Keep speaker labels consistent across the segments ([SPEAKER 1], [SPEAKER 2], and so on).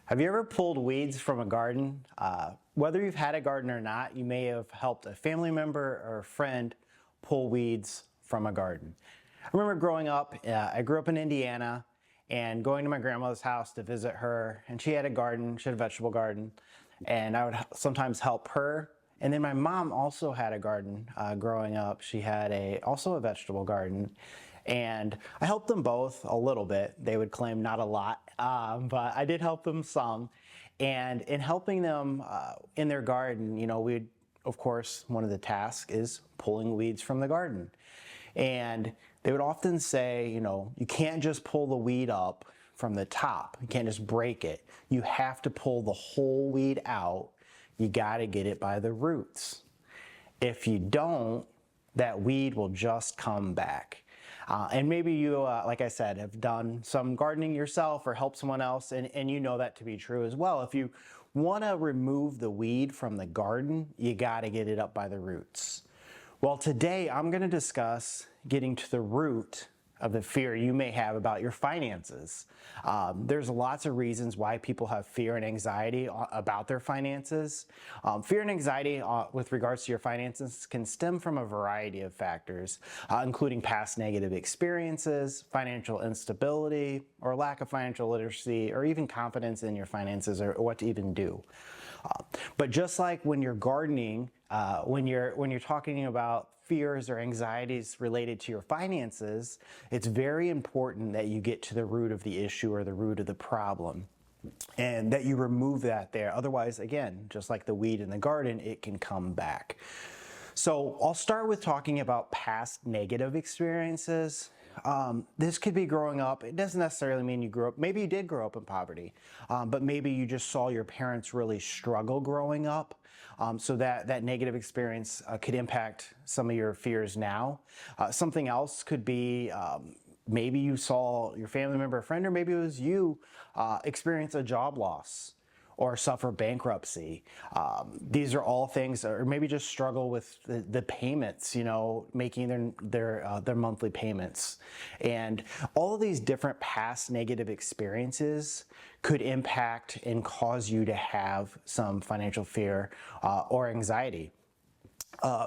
[SPEAKER 1] Have you ever pulled weeds from a garden? Whether you've had a garden or not, you may have helped a family member or a friend pull weeds from a garden. I remember growing up, I grew up in Indiana and going to my grandmother's house to visit her, and she had a garden, she had a vegetable garden, and I would sometimes help her. And then my mom also had a garden growing up. She had also a vegetable garden, and I helped them both a little bit. They would claim not a lot, but I did help them some. And in helping them in their garden, we'd, of course, one of the tasks is pulling weeds from the garden. And they would often say, you can't just pull the weed up from the top. You can't just break it. You have to pull the whole weed out. You got to get it by the roots. If you don't, that weed will just come back. And maybe you, like I said, have done some gardening yourself or helped someone else, and you know that to be true as well. If you want to remove the weed from the garden, you got to get it up by the roots. Well, today I'm going to discuss getting to the root of the fear you may have about your finances. There's lots of reasons why people have fear and anxiety about their finances. Fear and anxiety with regards to your finances can stem from a variety of factors, including past negative experiences, financial instability, or lack of financial literacy, or even confidence in your finances or what to even do. But just like when you're gardening, when you're talking about fears or anxieties related to your finances, it's very important that you get to the root of the issue or the root of the problem, and that you remove that there. Otherwise, again, just like the weed in the garden, it can come back. So I'll start with talking about past negative experiences. This could be growing up. It doesn't necessarily mean you grew up. Maybe you did grow up in poverty, but maybe you just saw your parents really struggle growing up. So that negative experience could impact some of your fears now. Something else could be maybe you saw your family member or friend, or maybe it was you, experience a job loss or suffer bankruptcy. These are all things, or maybe just struggle with the payments, making their monthly payments. And all of these different past negative experiences could impact and cause you to have some financial fear or anxiety.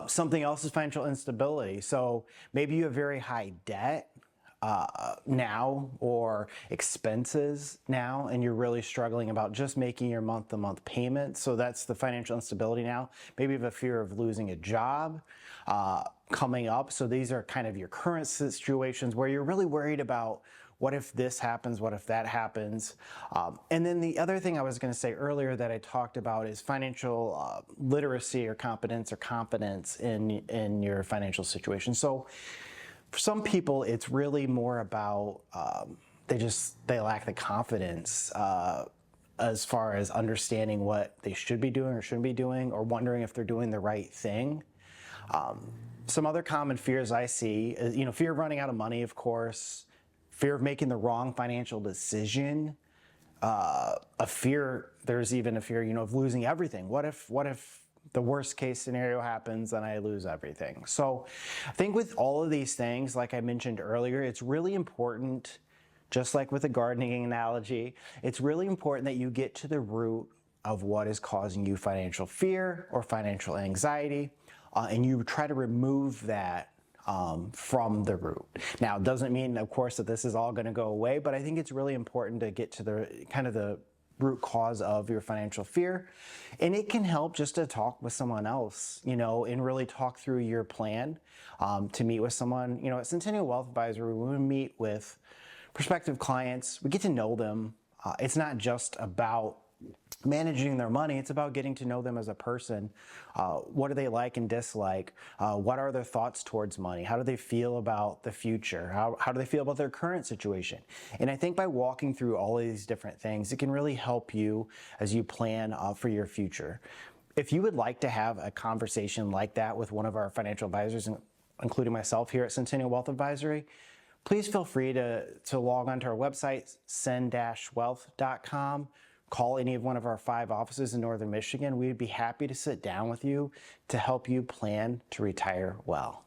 [SPEAKER 1] Something else is financial instability. So maybe you have very high debt now, or expenses now, and you're really struggling about just making your month-to-month payments. So that's the financial instability now. Maybe you have a fear of losing a job coming up. So these are kind of your current situations where you're really worried about, what if this happens? What if that happens? And then the other thing I was going to say earlier that I talked about is financial literacy or competence or confidence in your financial situation. So for some people, it's really more about they lack the confidence as far as understanding what they should be doing or shouldn't be doing, or wondering if they're doing the right thing. Some other common fears I see is, fear of running out of money, of course, fear of making the wrong financial decision, there's even a fear, of losing everything. What if the worst case scenario happens and I lose everything? So I think with all of these things, like I mentioned earlier, it's really important, just like with the gardening analogy, it's really important that you get to the root of what is causing you financial fear or financial anxiety, and you try to remove that from the root. Now, it doesn't mean, of course, that this is all going to go away, but I think it's really important to get to the root cause of your financial fear. And it can help just to talk with someone else, and really talk through your plan, to meet with someone. At Centennial Wealth Advisory, when we meet with prospective clients, we get to know them. It's not just about managing their money, it's about getting to know them as a person. What do they like and dislike? What are their thoughts towards money? How do they feel about the future? How do they feel about their current situation? And I think by walking through all of these different things, it can really help you as you plan for your future. If you would like to have a conversation like that with one of our financial advisors, including myself here at Centennial Wealth Advisory, please feel free to log onto our website, cen-wealth.com. Call any of one of our 5 offices in Northern Michigan. We'd be happy to sit down with you to help you plan to retire well.